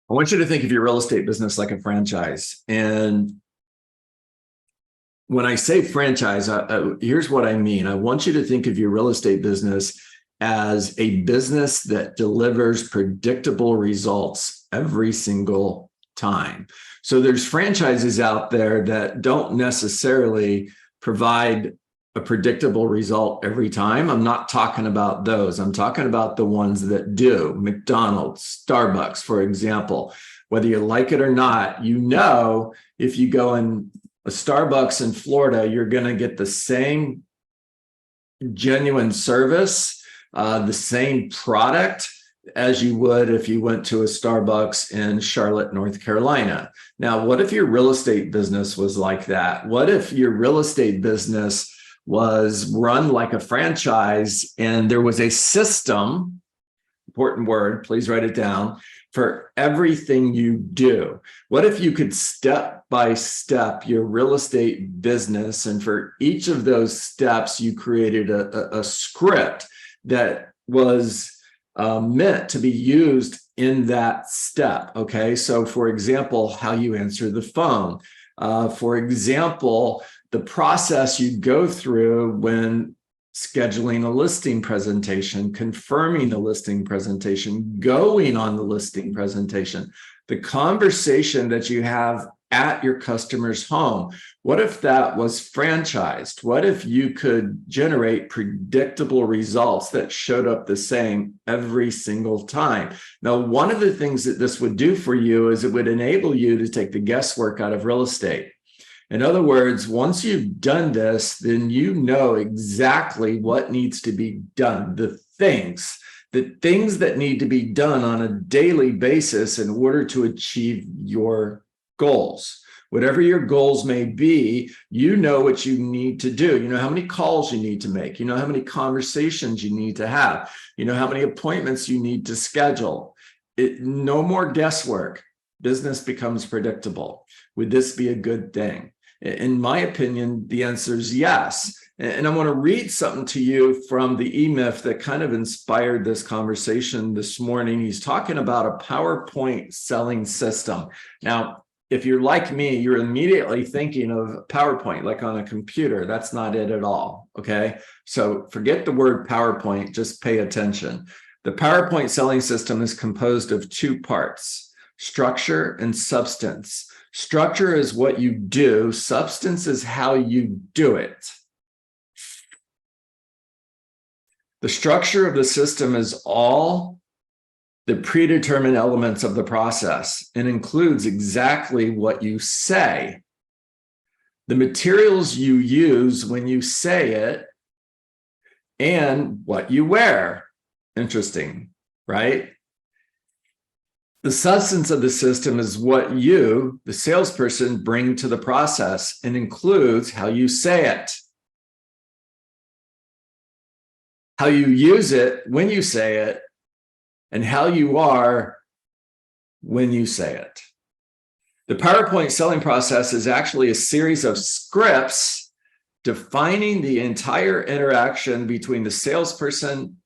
I want you to think of your real estate business like a franchise. And when I say franchise, here's what I mean. I want you to think of your real estate business as a business that delivers predictable results every single time. So there's franchises out there that don't necessarily provide a predictable result every time. I'm not talking about those. I'm talking about the ones that do. McDonald's, Starbucks, for example. Whether you like it or not, if you go in a Starbucks in Florida, you're going to get the same genuine service, the same product as you would if you went to a Starbucks in Charlotte, North Carolina. Now, what if your real estate business was like that? What if your real estate business was run like a franchise and there was a system, important word, please write it down, for everything you do? What if you could step by step your real estate business, and for each of those steps, you created a script that was meant to be used in that step? Okay, so for example, how you answer the phone. For example, the process you go through when scheduling a listing presentation, confirming the listing presentation, going on the listing presentation, the conversation that you have at your customer's home. What if that was franchised? What if you could generate predictable results that showed up the same every single time? Now, one of the things that this would do for you is it would enable you to take the guesswork out of real estate. In other words, once you've done this, then you know exactly what needs to be done, the things that need to be done on a daily basis in order to achieve your goals. Whatever your goals may be, you know what you need to do. You know how many calls you need to make. You know how many conversations you need to have. You know how many appointments you need to schedule. No more guesswork. Business becomes predictable. Would this be a good thing? In my opinion, the answer is yes. And I want to read something to you from the E-Myth that kind of inspired this conversation this morning. He's talking about a PowerPoint selling system. Now, if you're like me, you're immediately thinking of PowerPoint, like on a computer. That's not it at all, okay? So forget the word PowerPoint, just pay attention. The PowerPoint selling system is composed of two parts: structure and substance. Structure is what you do. Substance is how you do it. The structure of the system is all the predetermined elements of the process and includes exactly what you say, the materials you use when you say it, and what you wear. Interesting, right? The substance of the system is what you, the salesperson, bring to the process and includes how you say it, how you use it when you say it, and how you are when you say it. The PowerPoint selling process is actually a series of scripts defining the entire interaction between the salesperson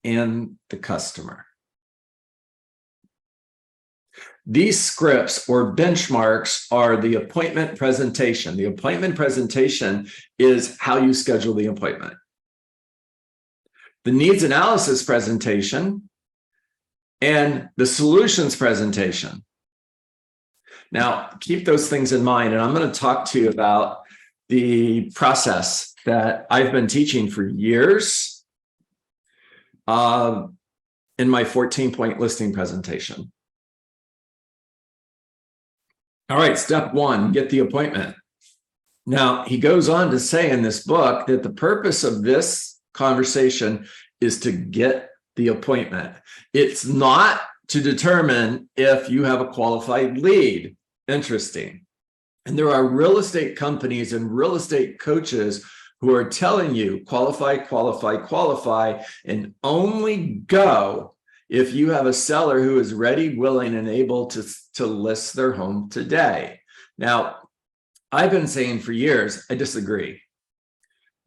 and the customer. These scripts or benchmarks are the appointment presentation. The appointment presentation is how you schedule the appointment. The needs analysis presentation and the solutions presentation. Now, keep those things in mind, and I'm going to talk to you about the process that I've been teaching for years in my 14-point listing presentation. All right, step one, get the appointment. Now, he goes on to say in this book that the purpose of this conversation is to get the appointment. It's not to determine if you have a qualified lead. Interesting. And there are real estate companies and real estate coaches who are telling you qualify, qualify, qualify, and only go if you have a seller who is ready, willing, and able to list their home today. Now, I've been saying for years, I disagree.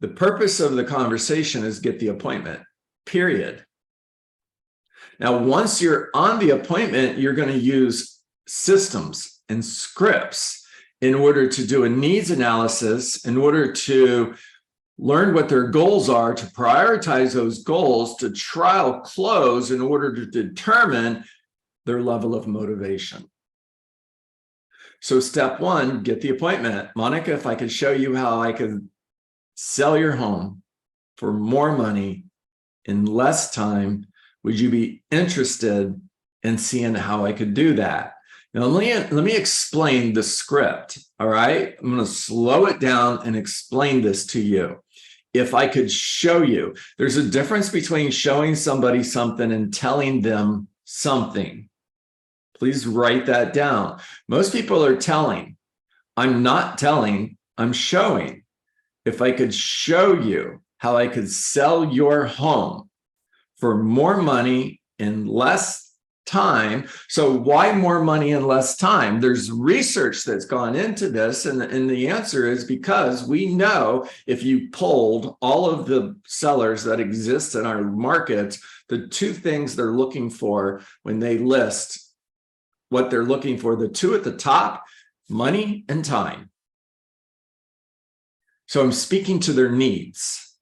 The purpose of the conversation is get the appointment, period. Now, once you're on the appointment, you're going to use systems and scripts in order to do a needs analysis, in order to learn what their goals are, to prioritize those goals, to trial close in order to determine their level of motivation. So step one, get the appointment. Monica, if I could show you how I could sell your home for more money in less time, would you be interested in seeing how I could do that? Now, let me explain the script, all right? I'm going to slow it down and explain this to you. If I could show you, there's a difference between showing somebody something and telling them something. Please write that down. Most people are telling. I'm not telling, I'm showing. If I could show you how I could sell your home for more money in less time. So why more money in less time? There's research that's gone into this, and the answer is because we know if you polled all of the sellers that exist in our markets, the two things they're looking for when they list what they're looking for, the two at the top, money and time. So I'm speaking to their needs.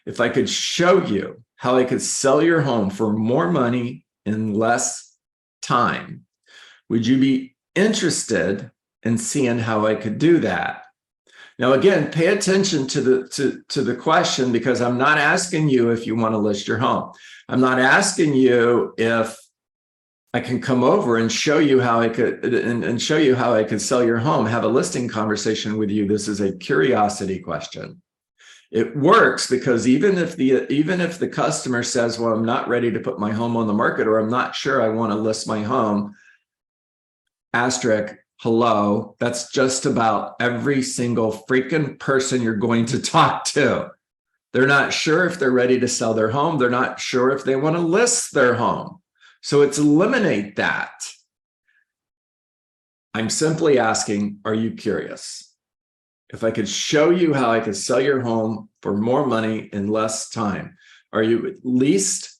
If I could show you how I could sell your home for more money in less time, would you be interested in seeing how I could do that? Now, again, pay attention to the question, because I'm not asking you if you want to list your home. I'm not asking you if I can come over and show you how I could and show you how I could sell your home, have a listing conversation with you. This is a curiosity question. It works because even if the customer says, well, I'm not ready to put my home on the market, or I'm not sure I want to list my home, asterisk, hello, that's just about every single freaking person you're going to talk to. They're not sure if they're ready to sell their home. They're not sure if they want to list their home. So it's eliminate that. I'm simply asking, are you curious? If I could show you how I could sell your home for more money in less time, are you at least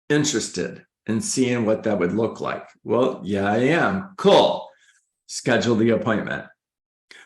interested in seeing what that would look like? Well, yeah, I am. Cool. Schedule the appointment.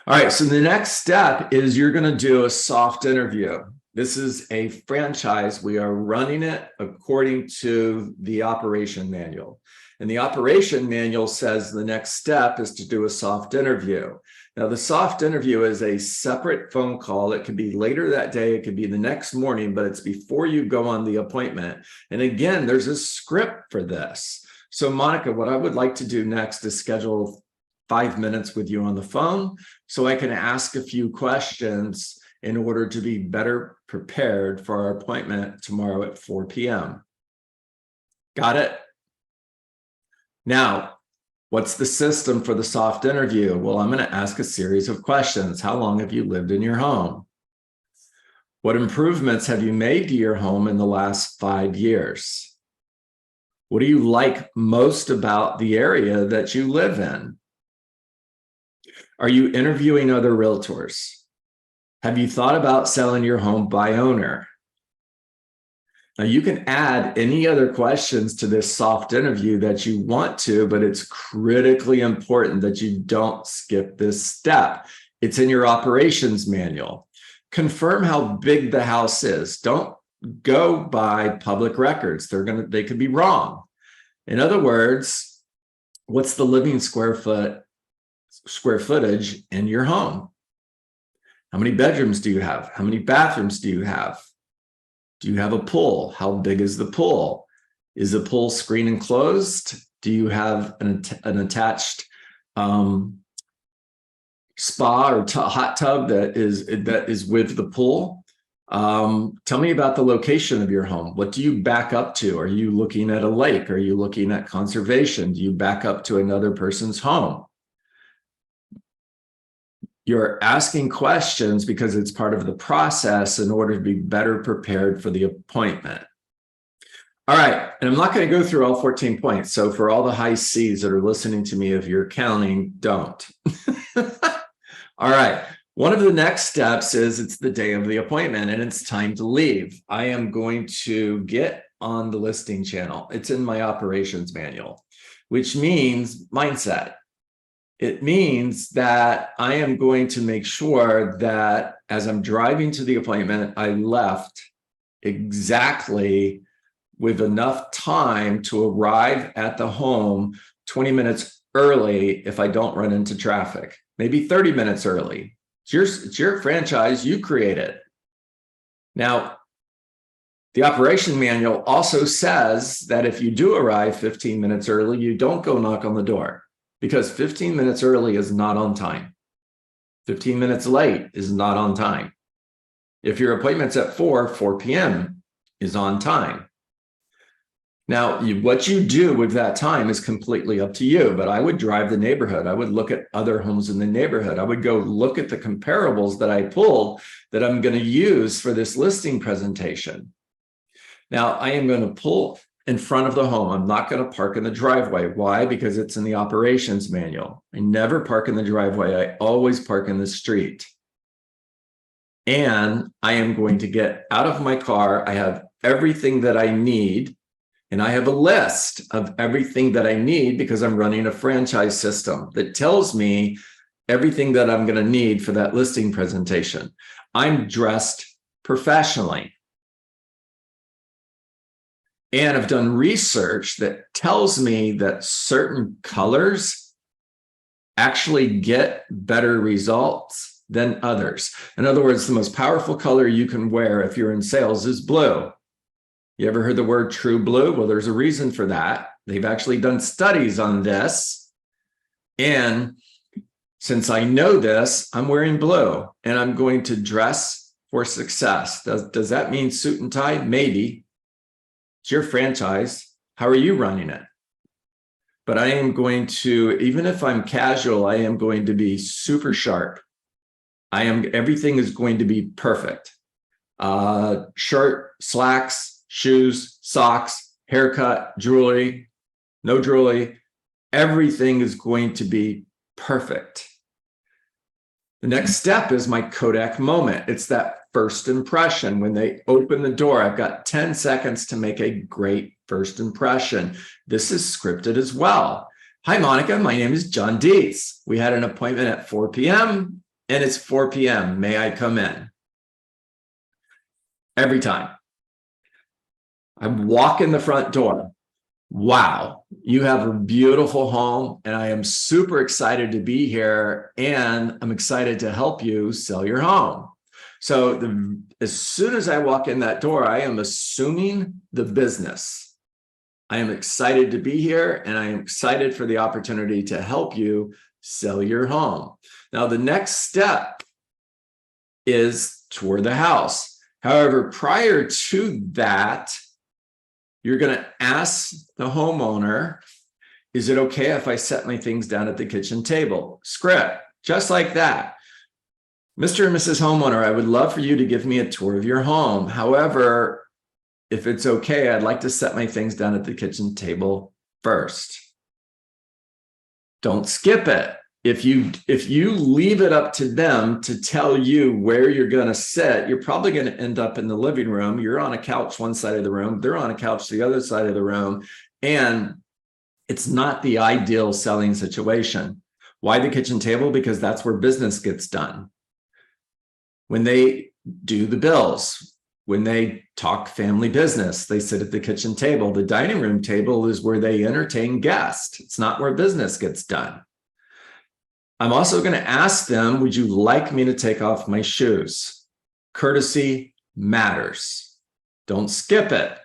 All right, so the next step is you're going to do a soft interview. This is a franchise. We are running it according to the operation manual. And the operation manual says the next step is to do a soft interview. Now, the soft interview is a separate phone call. It could be later that day. It could be the next morning, but it's before you go on the appointment. And again, there's a script for this. So, Monica, what I would like to do next is schedule 5 minutes with you on the phone so I can ask a few questions in order to be better prepared for our appointment tomorrow at 4 p.m. Got it? Now, what's the system for the soft interview? Well, I'm going to ask a series of questions. How long have you lived in your home? What improvements have you made to your home in the last 5 years? What do you like most about the area that you live in? Are you interviewing other realtors? Have you thought about selling your home by owner? Now, you can add any other questions to this soft interview that you want to, but it's critically important that you don't skip this step. It's in your operations manual. Confirm how big the house is. Don't go by public records. They could be wrong. In other words, what's the living square footage in your home? How many bedrooms do you have? How many bathrooms do you have? Do you have a pool? How big is the pool? Is the pool screen enclosed? Do you have an attached spa or hot tub that is with the pool? Tell me about the location of your home. What do you back up to? Are you looking at a lake? Are you looking at conservation? Do you back up to another person's home? You're asking questions because it's part of the process in order to be better prepared for the appointment. All right, and I'm not going to go through all 14 points. So for all the high C's that are listening to me, if you're counting, don't. All right, one of the next steps is it's the day of the appointment and it's time to leave. I am going to get on the listing channel. It's in my operations manual, which means mindset. It means that I am going to make sure that as I'm driving to the appointment, I left exactly with enough time to arrive at the home 20 minutes early if I don't run into traffic, maybe 30 minutes early. It's your franchise, you create it. Now, the operation manual also says that if you do arrive 15 minutes early, you don't go knock on the door, because 15 minutes early is not on time. 15 minutes late is not on time. If your appointment's at 4 p.m. is on time. Now, what you do with that time is completely up to you, but I would drive the neighborhood. I would look at other homes in the neighborhood. I would go look at the comparables that I pulled that I'm going to use for this listing presentation. Now, I am going to pull in front of the home. I'm not going to park in the driveway. Why? Because it's in the operations manual. I never park in the driveway. I always park in the street. And I am going to get out of my car. I have everything that I need. And I have a list of everything that I need because I'm running a franchise system that tells me everything that I'm going to need for that listing presentation. I'm dressed professionally. And I've done research that tells me that certain colors actually get better results than others. In other words, the most powerful color you can wear if you're in sales is blue. You ever heard the word true blue? Well, there's a reason for that. They've actually done studies on this. And since I know this, I'm wearing blue and I'm going to dress for success. Does that mean suit and tie? Maybe. It's your franchise. How are you running it? But I am going to, even if I'm casual, I am going to be super sharp. Everything is going to be perfect. Shirt, slacks, shoes, socks, haircut, jewelry, no jewelry. Everything is going to be perfect. The next step is my Kodak moment. It's that first impression. When they open the door, I've got 10 seconds to make a great first impression. This is scripted as well. Hi, Monica. My name is John Dietz. We had an appointment at 4 p.m. and it's 4 p.m. May I come in? Every time. I walk in the front door. Wow, you have a beautiful home, and I am super excited to be here, and I'm excited to help you sell your home. So as soon as I walk in that door, I am assuming the business. I am excited to be here, and I am excited for the opportunity to help you sell your home. Now, the next step is tour the house. However, prior to that, you're going to ask the homeowner, is it okay if I set my things down at the kitchen table? Script, just like that. Mr. and Mrs. Homeowner, I would love for you to give me a tour of your home. However, if it's okay, I'd like to set my things down at the kitchen table first. Don't skip it. If you leave it up to them to tell you where you're going to sit, you're probably going to end up in the living room. You're on a couch one side of the room. They're on a couch the other side of the room. And it's not the ideal selling situation. Why the kitchen table? Because that's where business gets done. When they do the bills, when they talk family business, they sit at the kitchen table. The dining room table is where they entertain guests. It's not where business gets done. I'm also going to ask them, would you like me to take off my shoes? Courtesy matters. Don't skip it.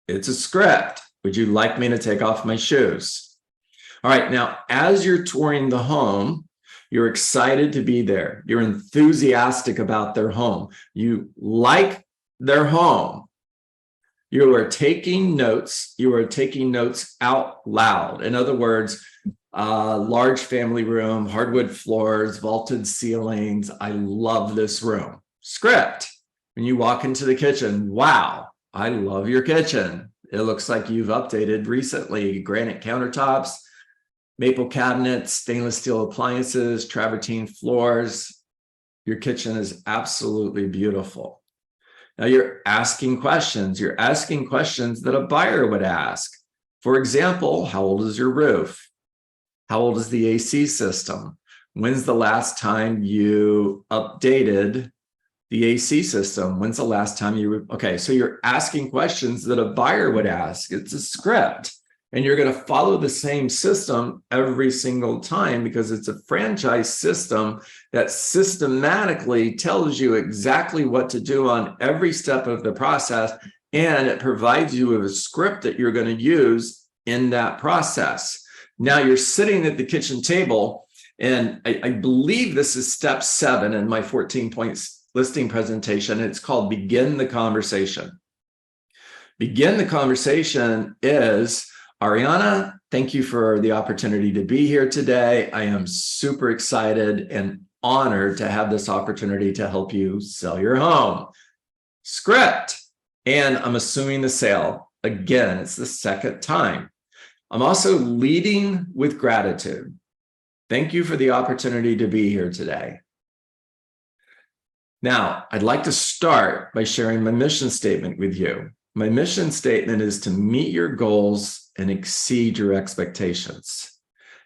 It's a script. Would you like me to take off my shoes? All right. Now, as you're touring the home, you're excited to be there. You're enthusiastic about their home. You like their home. You are taking notes. You are taking notes out loud. In other words, large family room, hardwood floors, vaulted ceilings. I love this room. Script. When you walk into the kitchen, wow, I love your kitchen. It looks like you've updated recently. Granite countertops, maple cabinets, stainless steel appliances, travertine floors. Your kitchen is absolutely beautiful. Now you're asking questions. You're asking questions that a buyer would ask. For example, how old is your roof? How old is the AC system? When's the last time you updated the AC system? When's the last time okay, so you're asking questions that a buyer would ask. It's a script. And you're going to follow the same system every single time because it's a franchise system that systematically tells you exactly what to do on every step of the process. And it provides you with a script that you're going to use in that process. Now you're sitting at the kitchen table, and I believe this is step 7 in my 14-point listing presentation. It's called Begin the Conversation. Begin the conversation is, Ariana, thank you for the opportunity to be here today. I am super excited and honored to have this opportunity to help you sell your home. Script. And I'm assuming the sale. Again, it's the second time. I'm also leading with gratitude. Thank you for the opportunity to be here today. Now, I'd like to start by sharing my mission statement with you. My mission statement is to meet your goals and exceed your expectations.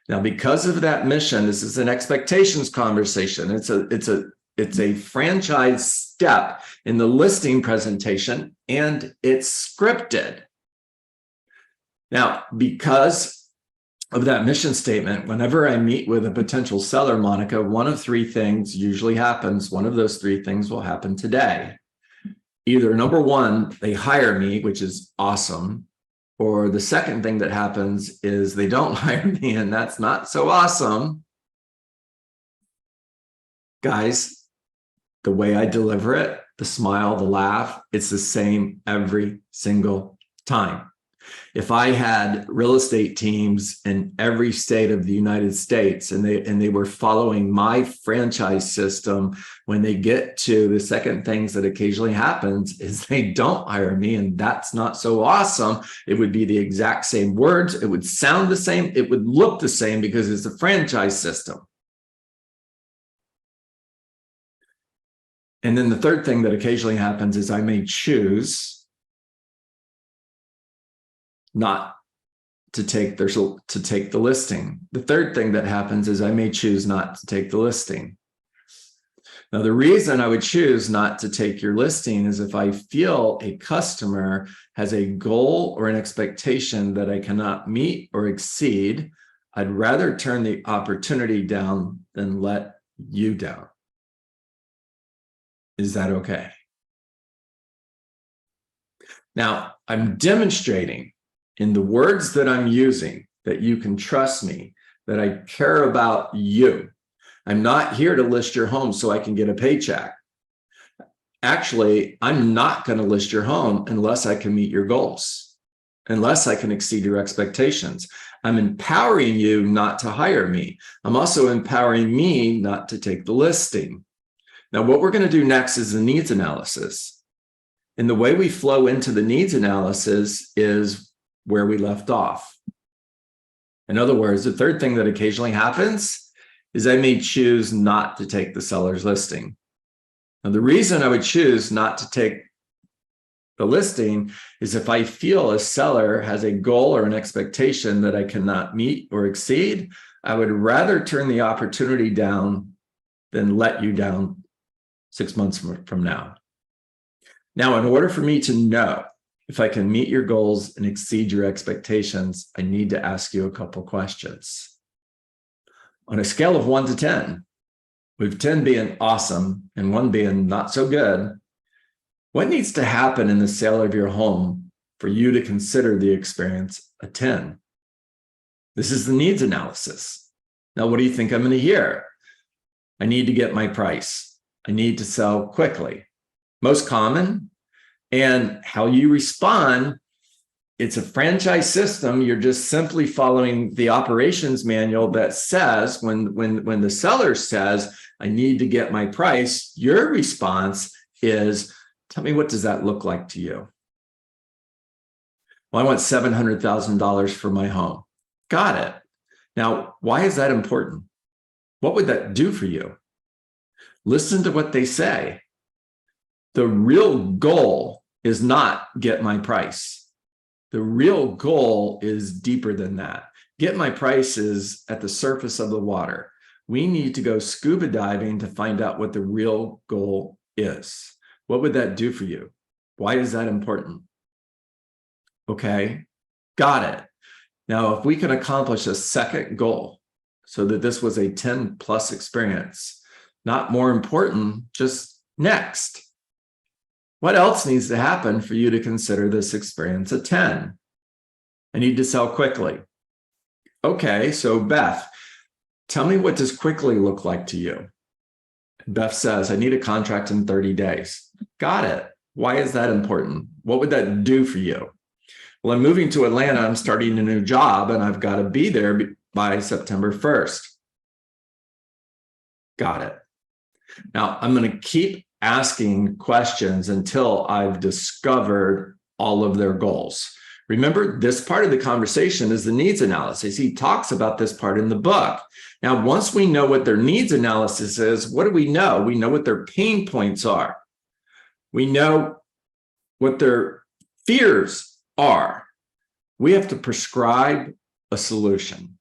Now, because of that mission, this is an expectations conversation. It's a franchise step in the listing presentation, and it's scripted. Now, because of that mission statement, whenever I meet with a potential seller, Monica, one of 3 things usually happens. One of those 3 things will happen today. Either number 1, they hire me, which is awesome. Or the second thing that happens is they don't hire me, and that's not so awesome. Guys, the way I deliver it, the smile, the laugh, it's the same every single time. If I had real estate teams in every state of the United States and they were following my franchise system, when they get to the second things that occasionally happens is they don't hire me, and that's not so awesome. It would be the exact same words. It would sound the same. It would look the same because it's a franchise system. And then the third thing that occasionally happens is I may choose not to take the listing. The third thing that happens is I may choose not to take the listing. Now, the reason I would choose not to take your listing is if I feel a customer has a goal or an expectation that I cannot meet or exceed, I'd rather turn the opportunity down than let you down. Is that okay? Now, I'm demonstrating in the words that I'm using that you can trust me, that I care about you. I'm not here to list your home so I can get a paycheck. Actually, I'm not going to list your home unless I can meet your goals, unless I can exceed your expectations. I'm empowering you not to hire me. I'm also empowering me not to take the listing. Now, what we're going to do next is the needs analysis. And the way we flow into the needs analysis is where we left off. In other words, the third thing that occasionally happens is I may choose not to take the seller's listing. Now, the reason I would choose not to take the listing is if I feel a seller has a goal or an expectation that I cannot meet or exceed, I would rather turn the opportunity down than let you down 6 months from now. Now, in order for me to know if I can meet your goals and exceed your expectations, I need to ask you a couple questions. On a scale of 1 to 10, with 10 being awesome and 1 being not so good, what needs to happen in the sale of your home for you to consider the experience a 10? This is the needs analysis. Now, what do you think I'm going to hear? I need to get my price. I need to sell quickly. Most common. And how you respond, it's a franchise system. You're just simply following the operations manual that says when the seller says, I need to get my price, your response is, tell me, what does that look like to you? Well, I want $700,000 for my home. Got it. Now, why is that important? What would that do for you? Listen to what they say. The real goal is not get my price. The real goal is deeper than that. Get my price is at the surface of the water. We need to go scuba diving to find out what the real goal is. What would that do for you? Why is that important? Okay, got it. Now, if we can accomplish a second goal so that this was a 10 plus experience, not more important, just next. What else needs to happen for you to consider this experience a 10? I need to sell quickly. Okay, so Beth, tell me, what does quickly look like to you? Beth says, I need a contract in 30 days. Got it. Why is that important? What would that do for you? Well, I'm moving to Atlanta. I'm starting a new job and I've got to be there by September 1st. Got it. Now, I'm going to keep asking questions until I've discovered all of their goals. Remember, this part of the conversation is the needs analysis. He talks about this part in the book. Now, once we know what their needs analysis is, what do we know? We know what their pain points are. We know what their fears are. We have to prescribe a solution.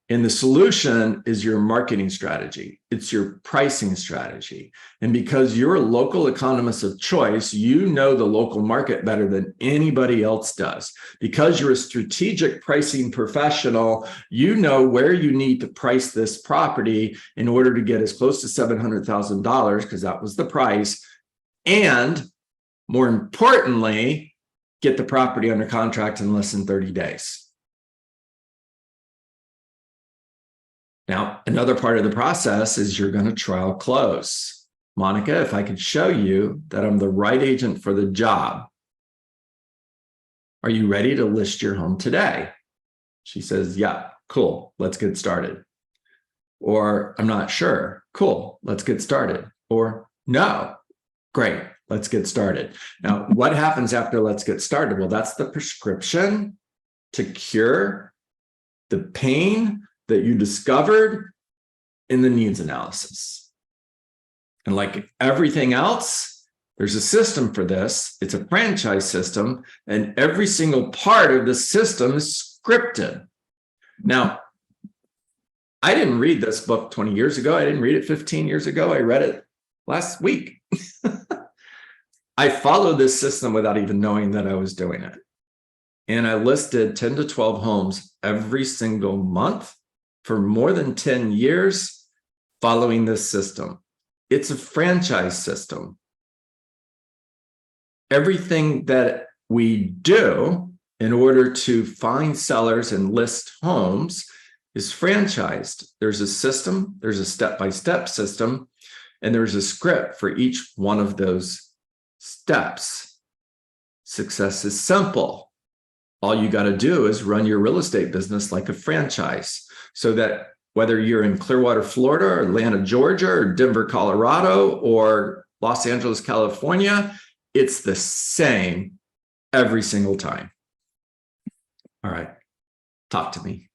And the solution is your marketing strategy. It's your pricing strategy. And because you're a local economist of choice, you know the local market better than anybody else does. Because you're a strategic pricing professional, you know where you need to price this property in order to get as close to $700,000, because that was the price. And more importantly, get the property under contract in less than 30 days. Now, another part of the process is you're going to trial close. Monica, if I could show you that I'm the right agent for the job, are you ready to list your home today? She says, yeah, cool, let's get started. Or I'm not sure. Cool, let's get started. Or no, great, let's get started. Now, what happens after let's get started? Well, that's the prescription to cure the pain that you discovered in the needs analysis. And like everything else, there's a system for this. It's a franchise system, and every single part of the system is scripted. Now, I didn't read this book 20 years ago. I didn't read it 15 years ago. I read it last week. I followed this system without even knowing that I was doing it. And I listed 10 to 12 homes every single month for more than 10 years following this system. It's a franchise system. Everything that we do in order to find sellers and list homes is franchised. There's a system, there's a step-by-step system, and there's a script for each one of those steps. Success is simple. All you got to do is run your real estate business like a franchise, so that whether you're in Clearwater, Florida, or Atlanta, Georgia, or Denver, Colorado, or Los Angeles, California, it's the same every single time. All right, talk to me.